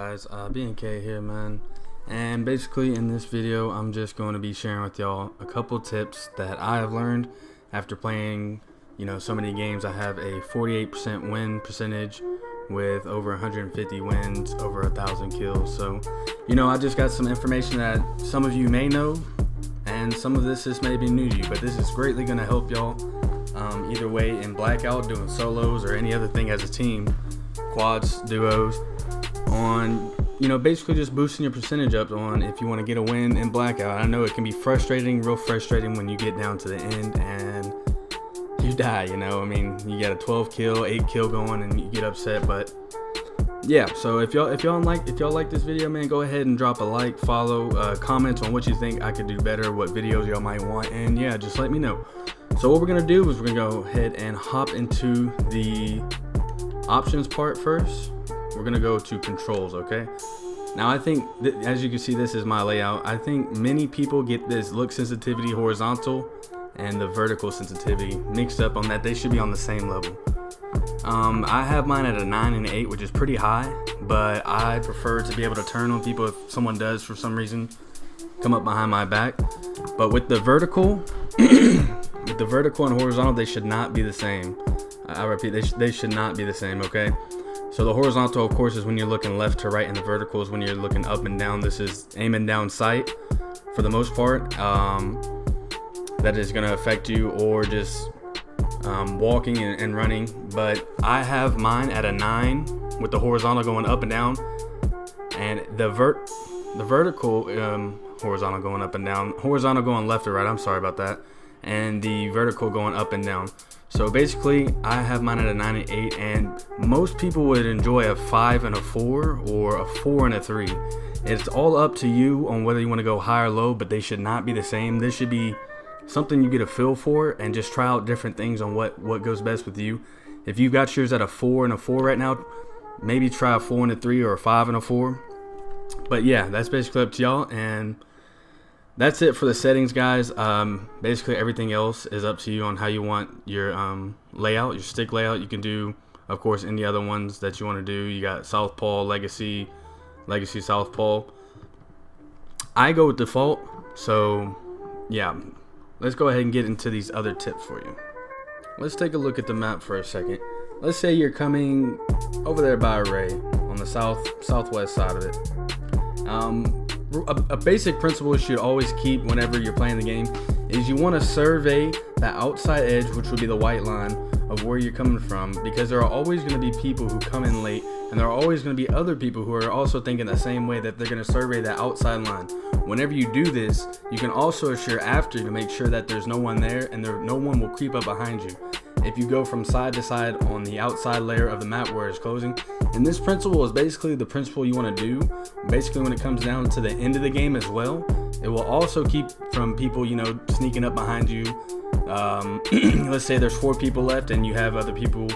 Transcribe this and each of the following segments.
guys, B&K here, man. And basically in this video I'm just going to be sharing with y'all a couple tips that I have learned after playing so many games. I have a 48% win percentage with over 150 wins, over 1,000 kills. So I just got some information that some of you may know, and some of this is maybe new to you, but this is greatly going to help y'all either way in Blackout, doing solos or any other thing as a team, quads, duos, on basically just boosting your percentage up on if you want to get a win in Blackout. I know it can be frustrating, real frustrating, when you get down to the end and you die. I mean, you got a 12 kill, 8 kill going and you get upset. But yeah, so if y'all like this video, man, go ahead and drop a like, follow, comment on what you think I could do better, what videos y'all might want, and yeah, just let me know. So what we're gonna do is we're gonna go ahead and hop into the options part first. We're gonna go to controls. Okay, now I think as you can see, this is my layout. I think many people get this look sensitivity horizontal and the vertical sensitivity mixed up on that. They should be on the same level. I have mine at a 9 and an 8, which is pretty high, but I prefer to be able to turn on people if someone does for some reason come up behind my back. But with the vertical with the vertical and horizontal, they should not be the same. I repeat, they should not be the same. Okay, so the horizontal, of course, is when you're looking left to right, and the vertical is when you're looking up and down. This is aiming down sight for the most part. That is going to affect you, or just walking and running. But I have mine at a 9 with the horizontal going up and down, and the vertical horizontal going up and down, horizontal going left or right, I'm sorry about that, and the vertical going up and down. So basically I have mine at a 9 and 8, and most people would enjoy a 5 and a 4 or a 4 and a 3. It's all up to you on whether you want to go high or low, but they should not be the same. This should be something you get a feel for and just try out different things on what goes best with you. If you got yours at a 4 and a 4 right now, maybe try a 4 and a 3 or a 5 and a 4. But yeah, that's basically up to y'all, and that's it for the settings, guys. Basically everything else is up to you on how you want your layout, your stick layout. You can do, of course, any other ones that you want to do. You got Southpaw, Legacy, Southpaw. I go with default. So yeah, let's go ahead and get into these other tips for you. Let's take a look at the map for a second. Let's say you're coming over there by Array on the southwest side of it. A basic principle you should always keep whenever you're playing the game is you want to survey the outside edge, which would be the white line of where you're coming from, because there are always going to be people who come in late, and there are always going to be other people who are also thinking the same way, that they're going to survey that outside line. Whenever you do this, you can also assure after to make sure that there's no one there and no one will creep up behind you if you go from side to side on the outside layer of the map where it's closing. And this principle is basically the principle you want to do basically when it comes down to the end of the game as well. It will also keep from people sneaking up behind you. Let's say there's 4 people left and you have other people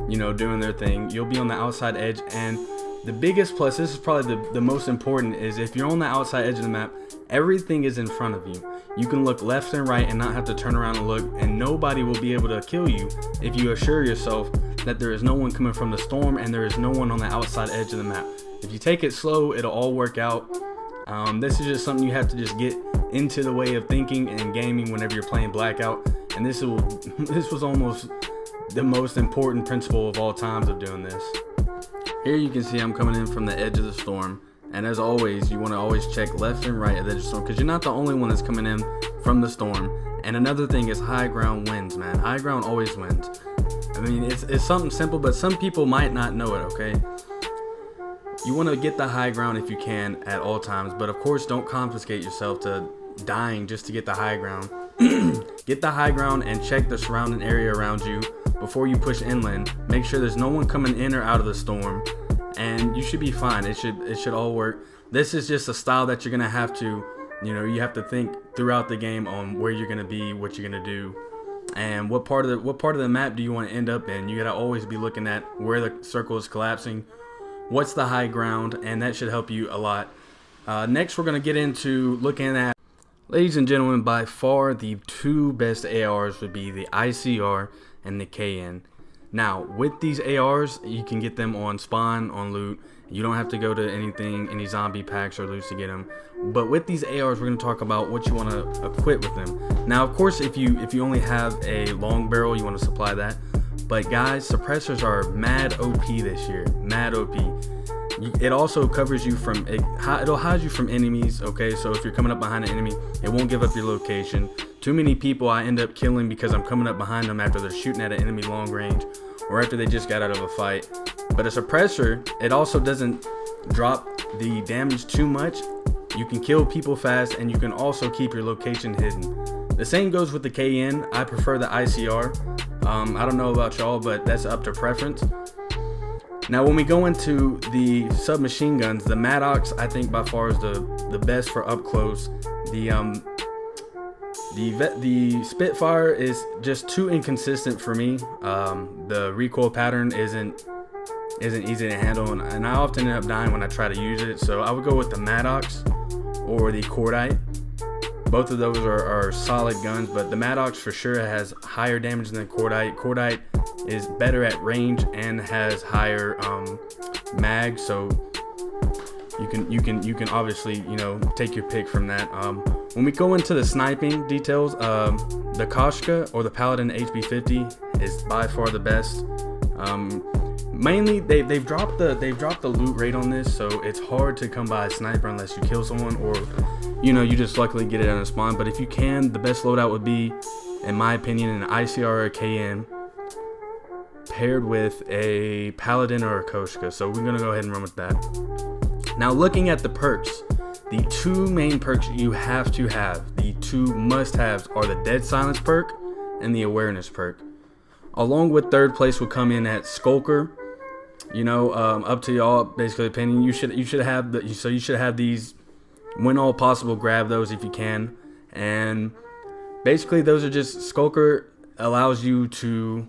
doing their thing. You'll be on the outside edge, and the biggest plus, this is probably the most important, is if you're on the outside edge of the map, everything is in front of you. You can look left and right and not have to turn around and look, and nobody will be able to kill you if you assure yourself that there is no one coming from the storm and there is no one on the outside edge of the map. If you take it slow, it'll all work out. This is just something you have to just get into the way of thinking and gaming whenever you're playing Blackout, and this was almost the most important principle of all times of doing this. Here you can see I'm coming in from the edge of the storm, and as always, you want to always check left and right at the edge of the storm, because you're not the only one that's coming in from the storm. And another thing is high ground wins, man. High ground always wins. I mean, it's something simple, but some people might not know it. Okay, you want to get the high ground if you can at all times, but of course don't confiscate yourself to dying just to get the high ground. Get the high ground and check the surrounding area around you before you push inland. Make sure there's no one coming in or out of the storm, and you should be fine. It should all work. This is just a style that you're gonna have to, you have to think throughout the game on where you're gonna be, what you're gonna do, and what part of the map do you want to end up in. You gotta always be looking at where the circle is collapsing, what's the high ground, and that should help you a lot. Next, we're gonna get into looking at, ladies and gentlemen, by far the 2 best ARs would be the ICR and the KN. Now, with these ARs, you can get them on spawn, on loot, You don't have to go to any zombie packs or loots to get them. But with these ARs, we're going to talk about what you want to equip with them. Now, of course, if you only have a long barrel, you want to supply that. But guys, suppressors are mad OP this year. Mad OP. It also covers you from, it'll hide you from enemies, okay? So if you're coming up behind an enemy, it won't give up your location. Too many people I end up killing because I'm coming up behind them after they're shooting at an enemy long range or after they just got out of a fight. But a suppressor, it also doesn't drop the damage too much. You can kill people fast, and you can also keep your location hidden. The same goes with the KN. I prefer the ICR. I don't know about y'all, but that's up to preference. Now, when we go into the submachine guns, the Maddox I think by far is the best for up close. The Spitfire is just too inconsistent for me. The recoil pattern isn't easy to handle, and I often end up dying when I try to use it. So I would go with the Maddox or the Cordite. Both of those are solid guns, but the Maddox for sure has higher damage than the Cordite. Cordite is better at range and has higher mag, so you can obviously, you know, take your pick from that. When we go into the sniping details, the Koshka or the Paladin HB50 is by far the best. Mainly they've dropped the loot rate on this, so it's hard to come by a sniper unless you kill someone, or you know, you just luckily get it on a spawn. But if you can, the best loadout would be, in my opinion, an ICR or a KN paired with a Paladin or a Koshka. So we're gonna go ahead and run with that. Now, looking at the perks, the two main perks you have to have, the two must-haves, are the Dead Silence perk and the Awareness perk. Along with third place will come in at Skulker. You know, up to y'all, basically opinion. You should have you should have these. When all possible, grab those if you can. And basically, those are just, Skulker allows you to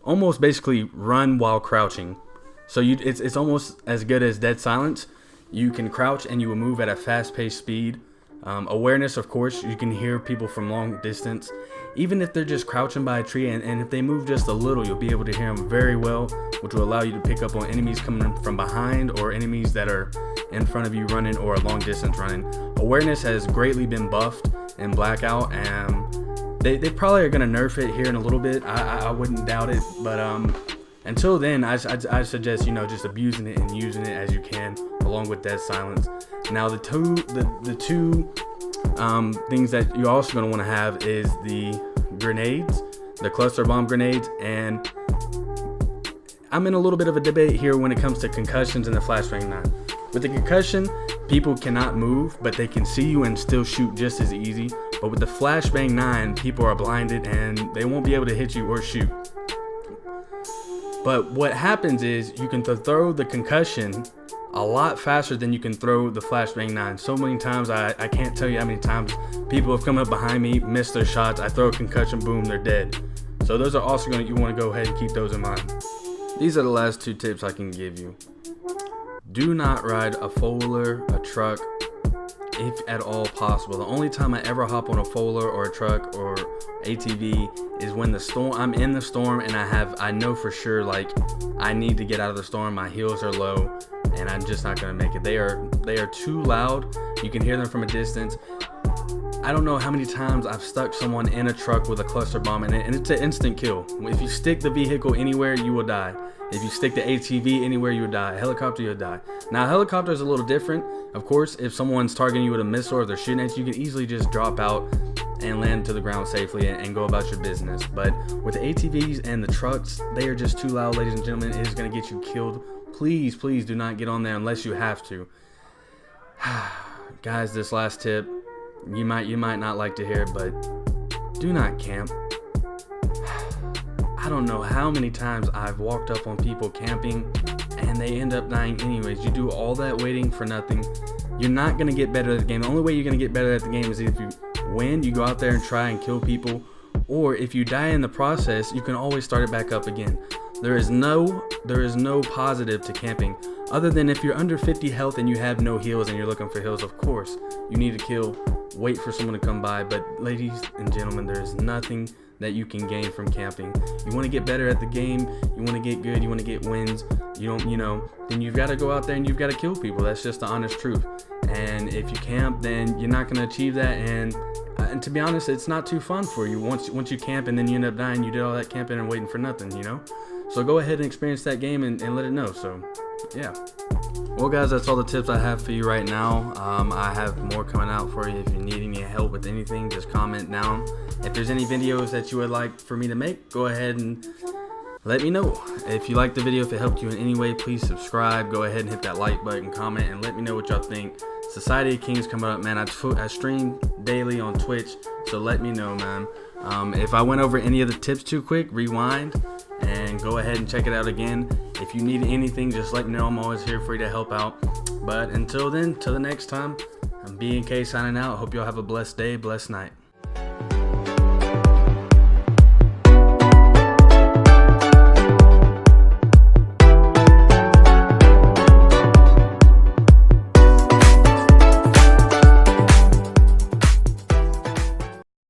almost basically run while crouching. So it's almost as good as Dead Silence. You can crouch and you will move at a fast-paced speed. Awareness, of course, you can hear people from long distance, even if they're just crouching by a tree, and if they move just a little, you'll be able to hear them very well, which will allow you to pick up on enemies coming from behind or enemies that are in front of you running or a long distance running. Awareness has greatly been buffed in Blackout, and they probably are going to nerf it here in a little bit. I wouldn't doubt it, but until then, I suggest, you know, just abusing it and using it as you can, along with Dead Silence. Now, the two things that you're also going to want to have is the grenades, the cluster bomb grenades, and I'm in a little bit of a debate here when it comes to concussions and the flashbang 9. With the concussion, people cannot move, but they can see you and still shoot just as easy. But with the flashbang 9, people are blinded and they won't be able to hit you or shoot. But what happens is you can throw the concussion a lot faster than you can throw the flashbang 9. So many times, I can't tell you how many times people have come up behind me, missed their shots, I throw a concussion, boom, they're dead. So those are also you want to go ahead and keep those in mind. These are the last two tips I can give you. Do not ride a four-wheeler, a truck, if at all possible. The only time I ever hop on a four-wheeler or a truck or ATV is when I'm in the storm and I know for sure, like, I need to get out of the storm, my heels are low, and I'm just not gonna make it. They are too loud. You can hear them from a distance. I don't know how many times I've stuck someone in a truck with a cluster bomb in it, and it's an instant kill. If you stick the vehicle anywhere, you will die. If you stick the ATV anywhere, you will die. Helicopter, you'll die. Now, helicopter is a little different. Of course, if someone's targeting you with a missile or they're shooting at you, you can easily just drop out and land to the ground safely and go about your business. But with the ATVs and the trucks, they are just too loud, ladies and gentlemen. It is going to get you killed. Please, please do not get on there unless you have to. Guys, this last tip, you might not like to hear, but do not camp. I don't know how many times I've walked up on people camping and they end up dying anyways. You do all that waiting for nothing. You're not going to get better at the game. The only way you're going to get better at the game is if you win, you go out there and try and kill people, or if you die in the process, you can always start it back up again. There is no positive to camping, other than if you're under 50 health and you have no heals and you're looking for heals. Of course, you need to kill, wait for someone to come by. But ladies and gentlemen, there is nothing that you can gain from camping. You want to get better at the game, you want to get good, you want to get wins, then you've got to go out there and you've got to kill people. That's just the honest truth. And if you camp, then you're not going to achieve that, and to be honest, it's not too fun for you. Once you camp and then you end up dying, you did all that camping and waiting for nothing, So go ahead and experience that game and let it know. So yeah. Well guys, that's all the tips I have for you right now. I have more coming out for you. If you need any help with anything, just comment down. If there's any videos that you would like for me to make, go ahead and let me know. If you liked the video, if it helped you in any way, please subscribe. Go ahead and hit that like button, comment, and let me know what y'all think. Society of Kings coming up, man. I stream daily on Twitch, so let me know, man. If I went over any of the tips too quick, rewind and go ahead and check it out again. If you need anything, just let me know. I'm always here for you to help out. But until then, till the next time, I'm BNK signing out. Hope y'all have a blessed day, blessed night.